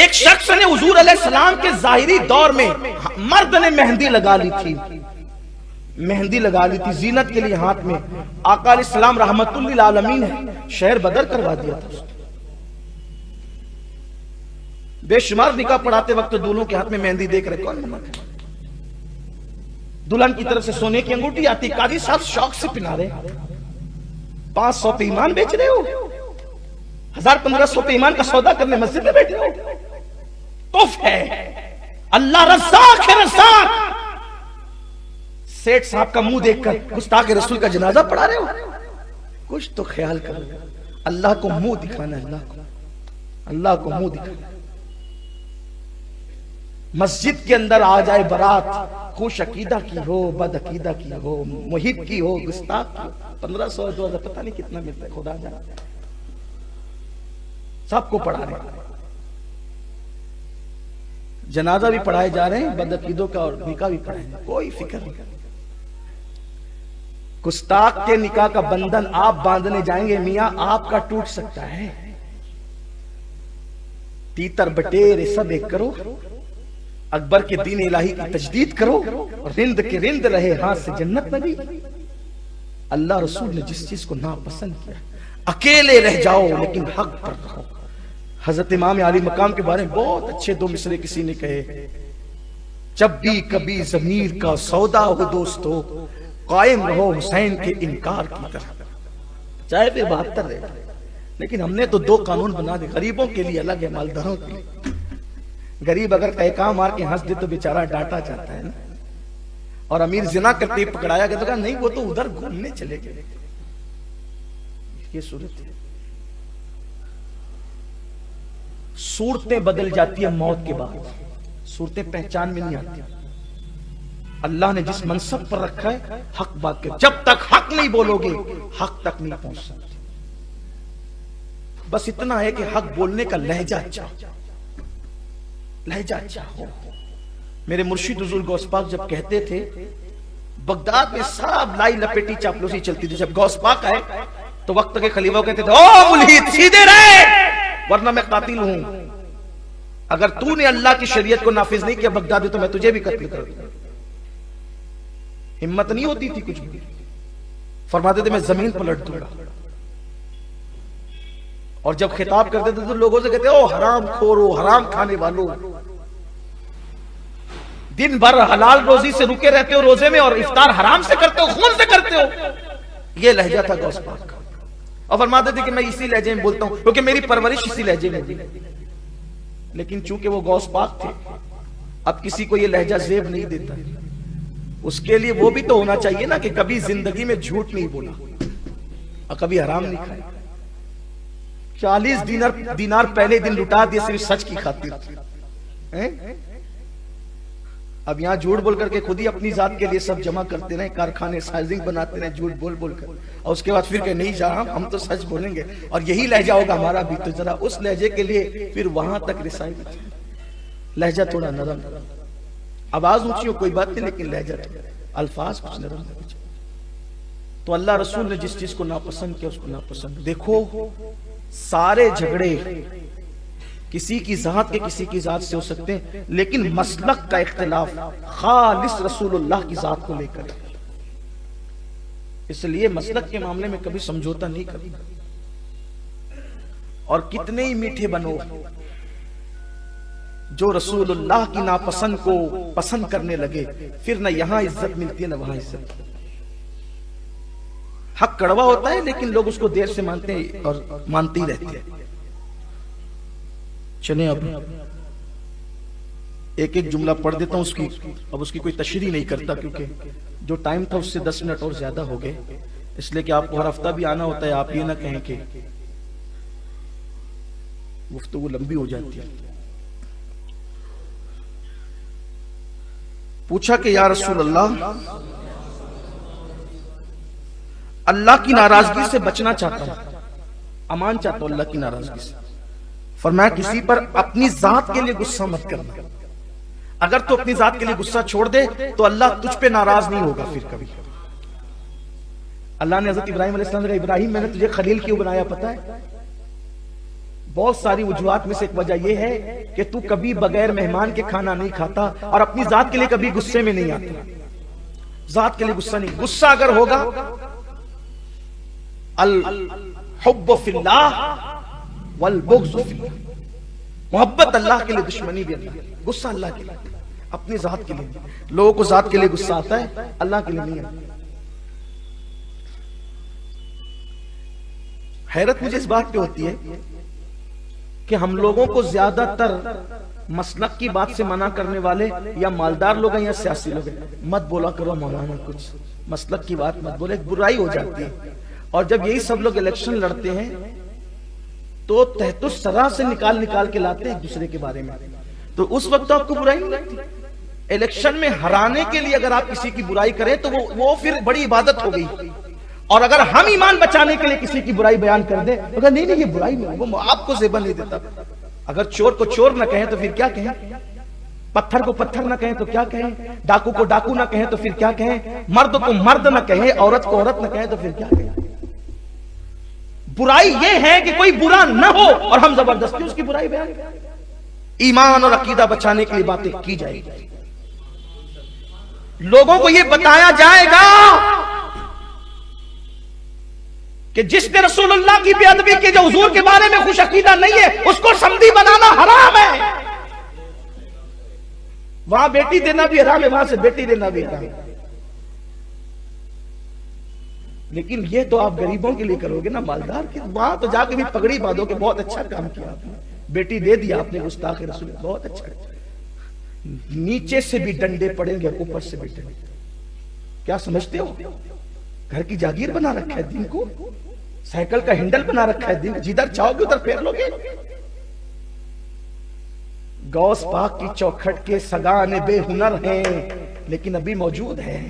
ایک شخص نے حضور علیہ السلام کے ظاہری دور میں مرد نے مہندی لگا لی تھی، مہندی لگا لی تھی زینت کے لیے ہاتھ میں. آقا علیہ السلام رحمت للعالمین ہے، شہر بدر کروا دیا تھا. بے شمار نکاح پڑھاتے وقت دولہوں کے ہاتھ میں مہندی دیکھ رہے، کون منع کرے؟ دلہن کی طرف سے سونے کی انگوٹھی آتی، قاضی صاحب شوق سے پہنا رہے. 500 پہ ایمان بیچ رہے ہو، 1500 پہ ایمان کا سودا کرنے مسجد میں بیٹھے ہو. توف ہے، اللہ رزاق ہے رزاق. سیٹ صاحب کا منہ دیکھ کر گستاخ رسول کا جنازہ پڑھا رہے ہو. کچھ تو خیال کرو، اللہ کو منہ دکھانا ہے، اللہ کو منہ دکھانا. مسجد کے اندر آ جائے برات، خوش عقیدہ کی ہو، بد عقیدہ کی ہو، محب کی ہو، گستاخ کی ہو، 1500 2000 پتہ نہیں کتنا ملتا ہے، خدا جانے. سب کو پڑھا رہے ہیں، جنازہ بھی پڑھائے جا رہے ہیں، بد عقیدوں کا اور نکاح بھی پڑھائے جا رہے ہیں. کوئی فکر نہیں. گستاخ کے نکاح کا بندھن آپ باندھنے جائیں گے، میاں آپ کا ٹوٹ سکتا ہے. تیتر بٹیرے سب ایک کرو، اکبر کے دین الہی کی تجدید کرو، اور رند کے رند رہے ہاتھ سے جنت نہ گئی. اللہ رسول نے جس چیز کو ناپسند کیا، اکیلے رہ جاؤ لیکن حق پر رہو. حضرت امام علی مقام کے بارے میں بہت اچھے 2 مصرے کسی نے کہے. جب بھی کبھی ضمیر کا سودا ہو دوستو، قائم رہو حسین کے انکار کی طرح. چاہے پھر 72 رہے، لیکن ہم نے تو 2 قانون بنا دے. غریبوں کے لیے الگ ہے، مالداروں کے لیے. غریب اگر کہا مار کے ہنس دے تو بیچارہ ڈانٹا جاتا ہے نا. اور امیر زنا کرتے ہی پکڑایا گیا تو کہا نہیں وہ تو ادھر گھومنے چلے گئے. یہ صورت ہے. صورتیں بدل جاتی ہیں موت کے بعد، صورتیں پہچان میں نہیں آتی. اللہ نے جس منصب پر رکھا ہے حق بات کر، جب تک حق نہیں بولو گے حق تک نہیں پہنچ سکتے. بس اتنا ہے کہ حق بولنے کا لہجہ اچھا، لہجہ اچھا ہو. میرے مرشد حضور غوث پاک جب کہتے تھے، بغداد میں سب لائی لپیٹی چاپلوسی چلتی تھی. جب غوث پاک آئے تو وقت کے خلیفہ کہتے تھے او ملحد سیدھے رہے ورنہ میں قاتل ہوں. اگر تو نے اللہ کی شریعت کو نافذ نہیں کیا بغداد میں تو میں تجھے بھی قتل کر دوں. ہمت نہیں ہوتی تھی کچھ بھی. فرماتے تھے میں زمین پلٹ دوں گا. اور جب خطاب کرتے تھے تو لوگوں سے کہتے او حرام خورو، حرام کھانے والو، دن بھر حلال روزی سے رکے رہتے ہو روزے میں اور افطار حرام سے کرتے ہو، خون سے کرتے ہو. یہ لہجہ تھا غوث پاک کا. اور فرماتے تھے کہ میں اسی لہجے میں بولتا ہوں کیونکہ میری پرورش اسی لہجے میں ہوئی. لیکن چونکہ وہ غوث پاک تھے، اب کسی کو یہ لہجہ زیب نہیں دیتا. اس کے لیے وہ بھی تو ہونا چاہیے نا کہ کبھی زندگی میں جھوٹ نہیں بولا اور کبھی حرام نہیں کھایا. 40 دینار پہلے دن لٹا دیے صرف سچ کی خاطر. اب یہاں جھوٹ بول کر کے خود ہی اپنی ذات کے لیے سب جمع کرتے رہے، کارخانے سائزنگ بناتے رہے جھوٹ بول بول کر، اور اس کے بعد پھر کہ نہیں جا ہم تو سچ بولیں گے اور یہی لہجہ ہوگا ہمارا بھی. تو ذرا اس لہجے کے لیے پھر وہاں تک رسائی. لہجہ تھوڑا نرم، آواز اونچی ہو کوئی بات نہیں لیکن لہجہ الفاظ کچھ نرم. تو اللہ رسول نے جس چیز کو ناپسند کیا اس کو ناپسند. دیکھو سارے جھگڑے کسی کی ذات کے کسی کی ذات سے ہو سکتے ہیں، لیکن مسلک کا اختلاف خالص رسول اللہ کی ذات کو لے کر. اس لیے مسلک کے معاملے میں کبھی سمجھوتا نہیں کرنا. اور کتنے ہی میٹھے بنو، جو رسول اللہ کی ناپسند کو پسند کرنے لگے پھر نہ یہاں عزت ملتی ہے نہ وہاں عزت. حق کڑوا ہوتا ہے لیکن لوگ اس کو دیر سے مانتے ہیں اور مانتے ہی رہتے ہیں. چلیں اب ایک ایک جملہ پڑھ دیتا ہوں. اب اس کی کوئی تشریح نہیں کرتا کیونکہ جو ٹائم تھا اس سے 10 منٹ اور زیادہ ہو گئے، اس لیے کہ آپ کو ہر ہفتہ بھی آنا ہوتا ہے. آپ یہ نہ کہیں کہ گفتگو لمبی ہو جاتی ہے. پوچھا کہ یا رسول اللہ، اللہ کی ناراضگی سے بچنا چاہتا ہوں، امان چاہتا ہوں اللہ کی ناراضگی سے. فرمایا کسی پر اپنی ذات کے لیے غصہ مت کرنا. اگر تو اپنی ذات کے لیے غصہ چھوڑ دے تو اللہ تجھ پہ ناراض نہیں ہوگا پھر کبھی. اللہ نے حضرت ابراہیم علیہ السلام نے ابراہیم میں نے تجھے خلیل کیوں بنایا پتا ہے؟ بہت ساری وجوہات میں سے ایک وجہ یہ ہے کہ تو کبھی بغیر مہمان کے کھانا نہیں کھاتا اور اپنی ذات کے لیے کبھی غصے میں نہیں آتا. ذات کے لیے غصہ نہیں. غصہ اگر ہوگا الحب فی اللہ والبغض فی اللہ, محبت اللہ کے لیے, دشمنی بھی اللہ. غصہ اللہ کے لیے, اپنی ذات کے لیے. لوگوں کو ذات کے لیے غصہ آتا ہے, اللہ کے لیے نہیں آتا. حیرت مجھے اس بات پہ ہوتی ہے کہ ہم لوگوں کو زیادہ تر مسلک کی بات سے منع کرنے والے یا مالدار لوگ ہیں یا سیاسی لوگ ہیں. مت بولا کرو مولانا کچھ, مسلک کی بات مت بولے, ایک برائی ہو جاتی ہے. اور جب یہی سب لوگ الیکشن لڑتے ہیں تو تحت السرا سے نکال کے لاتے ہیں ایک دوسرے کے بارے میں, تو اس وقت تو آپ کو برائی نہیں لگتی. الیکشن میں ہرانے کے لیے اگر آپ کسی کی برائی کریں تو وہ پھر بڑی عبادت ہو گئی. اور اگر ہم ایمان بچانے کے لیے کسی کی برائی بیان کر دیں تو نہیں یہ برائی نہیں, وہ آپ کو زیبا نہیں دیتا. اگر چور کو چور نہ کہیں تو پھر کیا کہیں, پتھر کو پتھر نہ کہیں تو کیا کہیں, ڈاکو کو ڈاکو نہ کہیں تو پھر کیا کہیں, مرد کو مرد نہ کہیں, عورت کو عورت نہ کہیں تو پھر کیا کہیں. برائی یہ ہے کہ کوئی برا نہ ہو اور ہم زبردستی اس کی برائی بیان کریں. ایمان اور عقیدہ بچانے کے لیے باتیں کی جائے گی. لوگوں کو یہ بتایا جائے گا کہ جس نے رسول اللہ کی بے ادبی کی, جو حضور کے بارے میں خوش عقیدہ نہیں ہے, اس کو سمدھی بنانا حرام ہے. وہاں بیٹی دینا بھی حرام ہے, وہاں سے بیٹی دینا بھی حرام ہے. لیکن یہ تو آپ غریبوں کے لیے کرو گے نا, مالدار کے. وہاں تو جا کے بھی پگڑی باندھو کہ بہت اچھا کام کیا آپ نے, بیٹی دے دیا آپ نے گستاخ رسول, بہت اچھا. نیچے سے بھی ڈنڈے پڑیں گے, اوپر سے بھی ڈنڈے. کیا سمجھتے ہو, گھر کی جاگیر بنا رکھا ہے دین کو, سائیکل کا ہینڈل بنا رکھا ہے دین, جدھر چاہو گے ادھر پھیر لو گے. غوث پاک کی چوکھٹ کے سگانے بے ہنر ہیں لیکن ابھی موجود ہیں.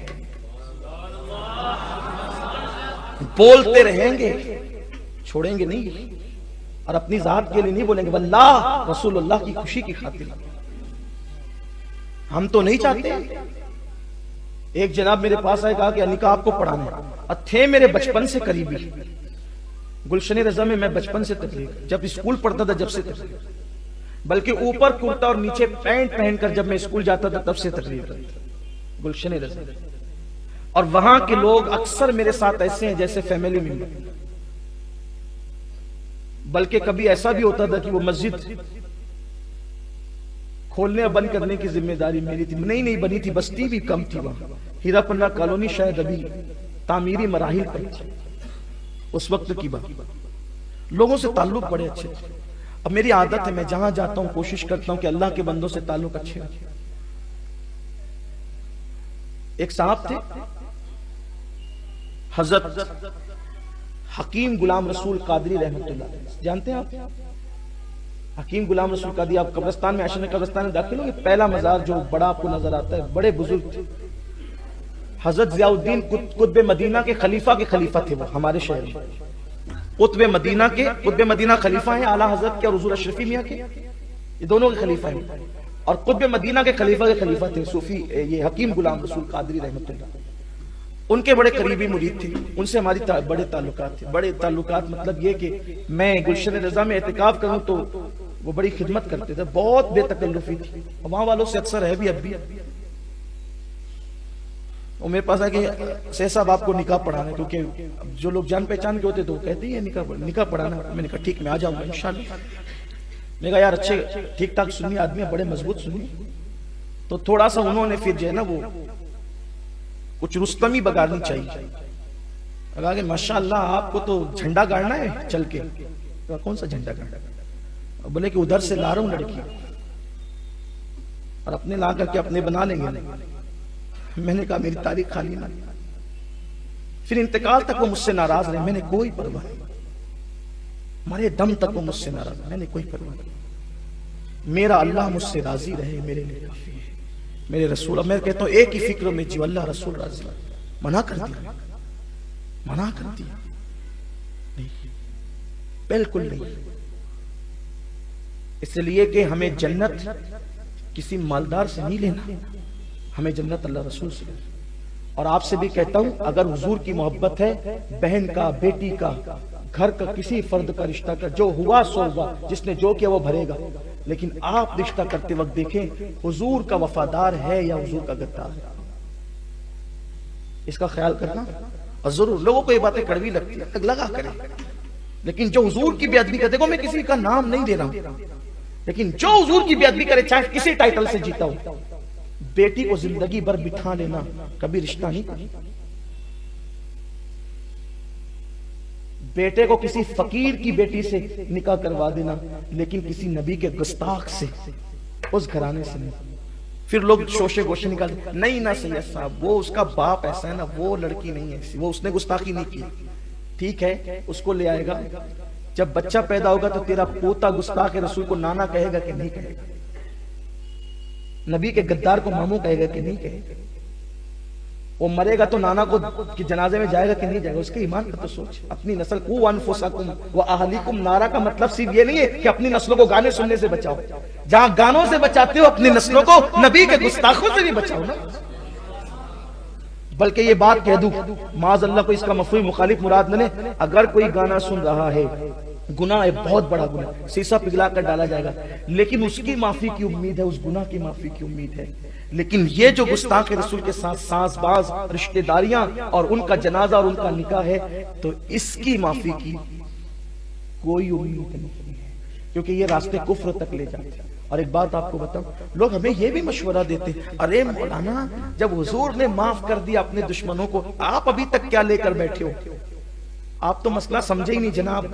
بولتے رہیں گے, چھوڑیں گے نہیں, اور اپنی ذات کے لیے نہیں بولیں گے, واللہ رسول اللہ کی خوشی کی خاطر. ہم تو نہیں چاہتے. ایک جناب میرے پاس آئے, کہا کہ نکاح آپ کو پڑھانا ہے. تھے میرے بچپن سے قریبی, گلشن رضا میں بچپن سے تقریر, جب اسکول پڑھتا تھا جب سے تقریر, بلکہ اوپر کرتا اور نیچے پینٹ پہن کر جب میں اسکول جاتا تھا تب سے تقریر کرتا, گلشن رضا. اور وہاں کے لوگ اکثر میرے ساتھ ایسے ہیں جیسے فیملی ممبر, بلکہ کبھی ایسا بھی ہوتا تھا کہ وہ مسجد کھولنے اور بند کرنے کی ذمہ داری میری تھی. نہیں بنی تھی, بستی بھی کم تھی وہاں, ہیرا پنہ کالونی شاید ابھی تعمیری مراحل پر تھی اس وقت کی بات. لوگوں سے تعلق بڑے اچھے تھے. اب میری عادت ہے, میں جہاں جاتا ہوں کوشش کرتا ہوں کہ اللہ کے بندوں سے تعلق اچھے ہوں. ایک صاحب تھے حضرت حکیم غلام رسول قادری رحمۃ اللہ, جانتے ہیں آپ حکیم غلام رسول قادری؟ آپ قبرستان میں, عاشق قبرستان میں داخل ہوں گے, پہلا مزار جو بڑا آپ کو نظر آتا ہے, بڑے بزرگ تھے. حضرت ضیاء الدین قطب مدینہ کے خلیفہ تھے وہ ہمارے شہر میں. قطب مدینہ خلیفہ ہیں اعلیٰ حضرت کے اور حضور اشرفی میاں کے, یہ دونوں کے خلیفہ ہیں. اور قطب مدینہ کے خلیفہ تھے صوفی یہ حکیم غلام رسول قادری رحمۃ اللہ. ان کے بڑے قریبی مرید تھے, ان سے ہماری بڑے تعلقات تھے. بڑے تعلقات مطلب یہ کہ میں گلشن رضا میں اعتکاف کروں تو وہ بڑی خدمت کرتے تھے, بہت بے تکلفی تھی. وہاں والوں سے اکثر ہے بھی اب بھی. اور میرے پاس آ کے سہ صاحب آپ کو نکاح پڑھانا ہے, کیونکہ جو لوگ جان پہچان کے ہوتے تو وہ کہتے ہیں نکاح پڑھانا. میں نے کہا ٹھیک, میں آ جاؤں گا انشاءاللہ. میں نے کہا یار اچھے ٹھیک ٹھاک سنی آدمی ہے, بڑے مضبوط سنی. تو تھوڑا سا انہوں نے پھر جو ہے نا وہ کچھ رستمی بگاڑنی چاہیے. کہا کہ ماشاءاللہ آپ کو تو جھنڈا گاڑنا ہے چل کے. کون سا جھنڈا گاڑنا؟ بولے کہ ادھر سے لا رہا ہوں لڑکی, اور اپنے لا کر کے اپنے بنا لیں گے. میں نے کہا میری تاریخ خالی نہ. پھر انتقال تک وہ مجھ سے ناراض رہے, میں نے کوئی پرواہ نہیں. ہمارے دم تک وہ مجھ سے ناراض, میں نے کوئی پرواہ نہیں. میرا اللہ مجھ سے راضی رہے میرے لیے کافی ہے. میرے رسول, میں کہتا ہوں ایک ہی فکر میں جیو, اللہ رسول راضی. منع کر دیا نہیں, بالکل نہیں. اس لیے کہ ہمیں جنت کسی مالدار سے نہیں لینا, ہمیں جنت اللہ رسول سے. اور آپ سے بھی کہتا ہوں اگر حضور کی محبت ہے, بہن کا, بیٹی کا, گھر کا کسی فرد کا رشتہ کا جو ہوا سو ہوا، جس نے جو کیا وہ بھرے گا، لیکن آپ رشتہ کرتے وقت دیکھیں حضور کا وفادار ہے یا حضور کا غدار ہے، اس کا خیال کرنا۔ اور ضرور لوگوں کو یہ باتیں کڑوی لگتی ہے، لگا کریں، لیکن جو حضور کی بے ادبی کرے، میں کسی کا نام نہیں دے رہا ہوں، لیکن جو حضور کی بے ادبی کرے چاہے کسی ٹائٹل سے جیتا ہو، بیٹی کو زندگی بھر بٹھا لینا کبھی رشتہ نہیں کرنا۔ بیٹے کو کسی فقیر کی بیٹی سے نکاح کروا دینا، لیکن کسی نبی کے گستاخ سے، اس گھرانے سے نہیں۔ پھر لوگ شوشے گوشے نکالتے، نہیں نہ سید صاحب، وہ اس کا باپ ایسا ہے نا، وہ لڑکی نہیں ہے ایسی، وہ اس نے گستاخی نہیں کی۔ ٹھیک ہے، اس کو لے آئے گا، جب بچہ پیدا ہوگا تو تیرا پوتا گستاخ رسول کو نانا کہے گا کہ نہیں کہے گا؟ نبی کے غدار کو ماموں کہے گا کہ نہیں کہے گا؟ وہ مرے گا تو نانا کو جنازے میں جائے گا کہ نہیں جائے گا؟ اس کے ایمان کا تو سوچ۔ اپنی نسل کو انفسکم واہلیکم نارا کا مطلب صرف یہ نہیں ہے کہ اپنی نسلوں کو گانے سننے سے بچاؤ، جہاں گانوں سے بچاتے ہو اپنی نسلوں کو نبی کے گستاخوں سے بھی بچاؤ نا۔ بلکہ یہ بات کہہ دوں، معاذ اللہ کو اس کا مفہوم مخالف مراد نہ لے، اگر کوئی گانا سن رہا ہے، گناہ ہے، بہت بڑا گناہ، سیسا پگھلا کر ڈالا جائے گا، لیکن اس کی معافی کی امید ہے، اس گناہ کی معافی کی امید ہے۔ لیکن یہ جو گستاخ رسول کے ساتھ ساز باز رشتہ داریاں اور ان کا جنازہ اور ان کا نکاح ہے، تو اس کی معافی کی کوئی امید نہیں ہے، کیونکہ یہ راستے کفر تک لے جاتے ہیں۔ اور ایک بات آپ کو بتاؤں، لوگ ہمیں یہ بھی مشورہ دیتے، ارے مولانا جب حضور نے معاف کر دیا اپنے دشمنوں کو، آپ ابھی تک کیا لے کر بیٹھے ہو؟ آپ تو مسئلہ سمجھے ہی نہیں جناب۔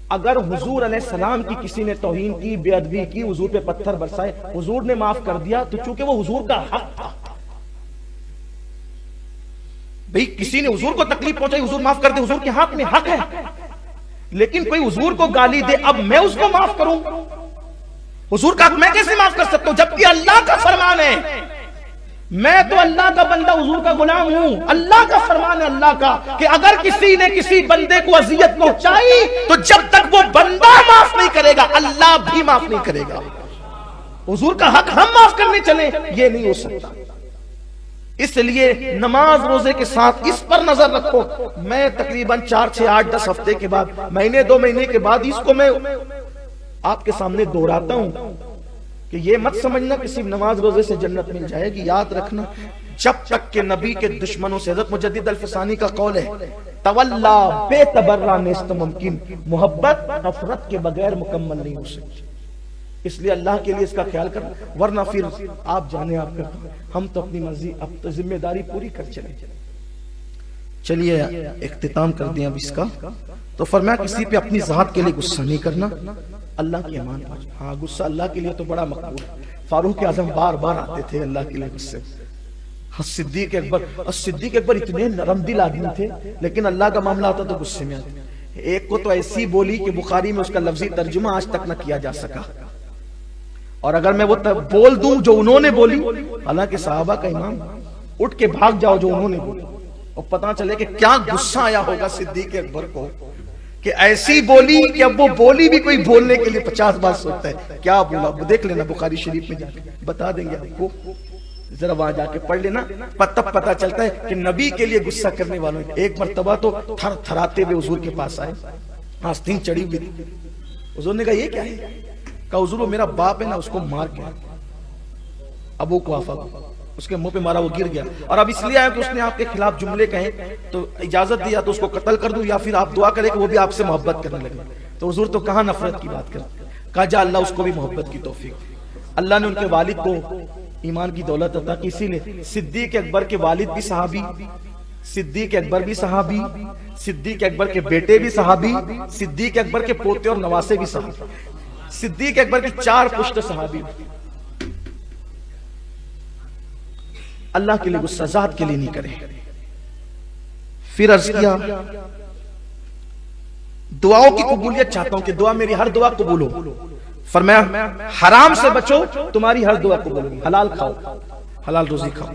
اگر حضور علیہ السلام کی کسی نے توہین کی، بے ادبی کی، حضور پہ پتھر برسائے، حضور نے معاف کر دیا تو چونکہ وہ حضور کا حق تھا۔ بھئی کسی نے حضور کو تکلیف پہنچائی، حضور معاف کر دے، حضور کے حق میں حق ہے، لیکن کوئی حضور کو گالی دے، اب میں اس کو معاف کروں؟ حضور کا حق میں کیسے معاف کر سکتا ہوں جبکہ اللہ کا فرمان ہے؟ میں تو اللہ کا بندہ، حضور کا غلام ہوں، اللہ کا فرمان ہے اللہ کا کہ اگر کسی نے کسی بندے کو اذیت پہنچائی تو جب تک وہ بندہ معاف نہیں کرے گا اللہ بھی معاف نہیں کرے گا۔ حضور کا حق ہم معاف کرنے چلیں، یہ نہیں ہو سکتا۔ اس لیے نماز روزے کے ساتھ اس پر نظر رکھو۔ میں تقریباً 4 6 8 10 ہفتے کے بعد، مہینے 2 مہینے کے بعد اس کو میں آپ کے سامنے دہراتا ہوں کہ یہ مت سمجھنا کہ صرف نماز روزے سے جنت مل جائے گی۔ یاد رکھنا، جب تک کہ نبی کے دشمنوں سے، حضرت مجدد الفسانی کا قول ہے، تولا بے تبرہ نیست ممکن، محبت نفرت کے بغیر مکمل نہیں ہو سکتی۔ اس لیے اللہ کے لیے اس کا خیال کرنا، ورنہ پھر آپ جانے آپ کا، ہم تو اپنی مرضی، اب تو ذمہ داری پوری کر چلے۔ چلیے اختتام کر دیں اب اس کا۔ تو فرمایا کسی پہ اپنی ذات کے لیے غصہ نہیں کرنا، اللہ کی امان پاجو۔ ہاں غصہ اللہ کے لیے تو بڑا مقبول ہے، فاروق اعظم بار بار آتے تھے اللہ کے لیے غصے۔ صدیق اکبر اتنے نرم دل آدمی تھے، لیکن اللہ کا معاملہ آتا تو غصے میں آتے۔ ایک کو تو ایسی بولی کہ بخاری میں اس کا لفظی ترجمہ آج تک نہ کیا جا سکا، اور اگر میں وہ بول دوں جو انہوں نے بولی، حالانکہ صحابہ کا امام، اٹھ کے بھاگ جاؤ جو انہوں نے بولی، اور پتہ چلے کہ کیا غصہ آیا ہوگا صدیق اکبر کو کہ ایسی بولی کہ اب وہ بولی بھی کوئی بولنے کے لیے 50 بار سوچتا ہے کیا بولا۔ دیکھ لینا بخاری شریف میں جا کے بتا دیں گے آپ کو، ذرا وہاں جا کے پڑھ لینا، تب پتہ چلتا ہے کہ نبی کے لیے غصہ کرنے والوں۔ ایک مرتبہ تو تھر تھراتے ہوئے حضور کے پاس آئے، آستین چڑھی ہوئی تھی۔ حضور نے کہا یہ کیا ہے؟ کہا حضور وہ میرا باپ ہے نا، اس کو مار کے ابو قحافہ کو، اس کے منہ پہ مارا، وہ گر گیا، اور اب اس لیے آیا کہ اس نے آپ کے خلاف جملے کہے تو اجازت دیا تو اس کو قتل کر دوں، یا پھر آپ دعا کریں کہ وہ بھی آپ سے محبت کرنے لگے۔ تو حضور تو کہاں نفرت کی بات کرتے، کہا جا اللہ اس کو بھی محبت کی توفیق۔ اللہ نے ان کے والد کو ایمان کی دولت عطا کی، اسی لیے صدیق اکبر کے والد بھی صحابی، صدیق اکبر بھی صحابی، صدیق اکبر کے بیٹے بھی صحابی، صدیق اکبر کے پوتے اور نواسے بھی صحابی، صدیق اکبر کی 4 پشت صحابی۔ اللہ کے لیے غصہ ذات کے لیے نہیں کرے۔ پھر عرض کیا دعاؤں کی قبولیت چاہتا ہوں کہ دعا میری ہر دعا قبول ہو۔ فرمایا حرام سے بچو، تمہاری ہر دعا قبول ہوگی، حلال کھاؤ، حلال روزی کھاؤ۔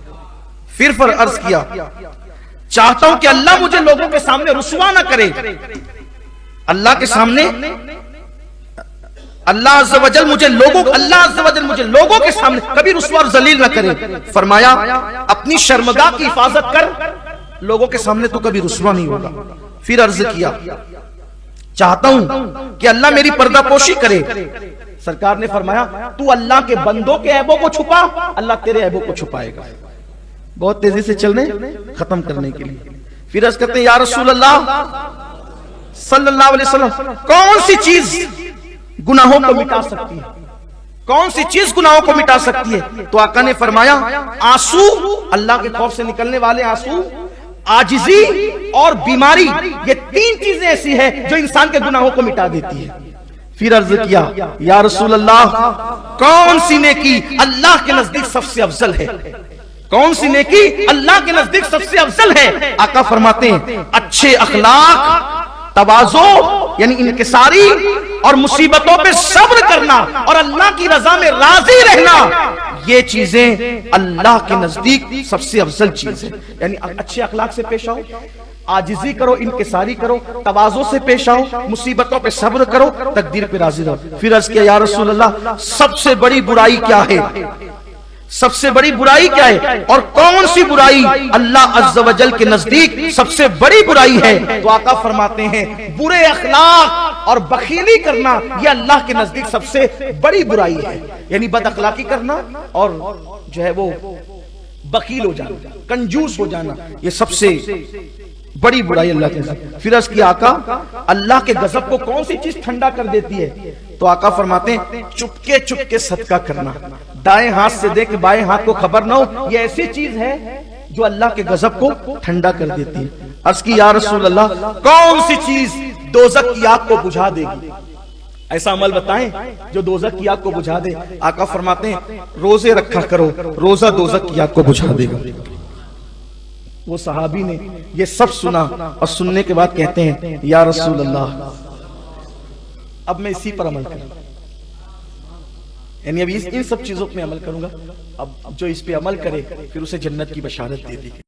پھر عرض کیا چاہتا ہوں کہ اللہ مجھے لوگوں کے سامنے رسوا نہ کرے، اللہ کے سامنے اللہ عز و جل مجھے لوگوں کے سامنے کبھی رسوا اور ذلیل نہ کرے۔ فرمایا اپنی شرمگاہ کی حفاظت کر، لوگوں کے سامنے تو کبھی رسوا نہیں ہوگا۔ پھر عرض کیا چاہتا ہوں کہ اللہ میری پردہ پوشی کرے. سرکار نے فرمایا تو اللہ کے بندوں کے عیبوں کو چھپا، اللہ تیرے عیبوں کو چھپائے گا. بہت تیزی سے چلنے ختم کرنے کے لیے. پھر عرض کرتے ہیں یا رسول اللہ صلی اللہ علیہ وسلم کون سی چیز گناہوں کو مٹا سکتی ہے؟ کون سی چیز گناہوں کو مٹا سکتی ہے؟ تو آقا نے فرمایا آنسو، اللہ کے خوف سے نکلنے والے آنسو، عاجزی اور بیماری، یہ تین چیزیں ایسی ہیں جو انسان کے گناہوں کو مٹا دیتی ہے. پھر عرض کیا یا رسول اللہ کون سی نیکی اللہ کے نزدیک سب سے افضل ہے؟ کون سی نیکی اللہ کے نزدیک سب سے افضل ہے؟ آقا فرماتے ہیں اچھے اخلاق، تواضع یعنی انکساری، اور مصیبتوں پہ صبر کرنا، اور اللہ کی رضا میں راضی رہنا، یہ چیزیں اللہ کے نزدیک سب سے افضل چیز ہے. یعنی اچھے اخلاق سے پیش آؤ، عاجزی کرو، انکساری کرو، تواضع سے پیش آؤ، مصیبتوں پہ صبر کرو، تقدیر پہ راضی رہو. پھر عرض کیا یا رسول اللہ سب سے بڑی برائی کیا ہے؟ سب سے بڑی برائی کیا ہے؟ اور کون سی برائی اللہ عز و جل کے نزدیک سب سے بڑی برائی ہے؟ تو آقا فرماتے ہیں برے اخلاق اور بخیلی کرنا یہ اللہ کے نزدیک سب سے بڑی برائی ہے. یعنی بد اخلاقی کرنا اور جو ہے وہ بخیل ہو جانا، کنجوس ہو جانا، یہ سب سے بڑی برائی اللہ کے نزدیک. پھر عرض کیا آقا اللہ کے غضب کو کون سی چیز ٹھنڈا کر دیتی ہے؟ تو آقا فرماتے ہیں چپکے چپکے صدقہ کرنا، دائیں ہاتھ سے دے کے بائیں ہاتھ کو خبر نہ ہو، یہ ایسی چیز ہے جو اللہ کے غضب کو ٹھنڈا کر دیتی ہے. عرض کی یا رسول اللہ کون سی چیز دوزخ کی آگ کو بجھا دے گی؟ ایسا عمل بتائیں جو دوزخ کی آگ کو بجھا دے. آقا فرماتے ہیں روزے رکھا کرو، روزہ دوزخ کی آگ کو بجھا دے گا. وہ صحابی نے یہ سب سنا اور سننے کے بعد کہتے ہیں یا رسول اللہ اب میں اسی پر عمل کروں، یعنی اب ان سب چیزوں پہ عمل کروں گا. اب جو اس پہ عمل کرے پھر اسے جنت کی بشارت دے دی.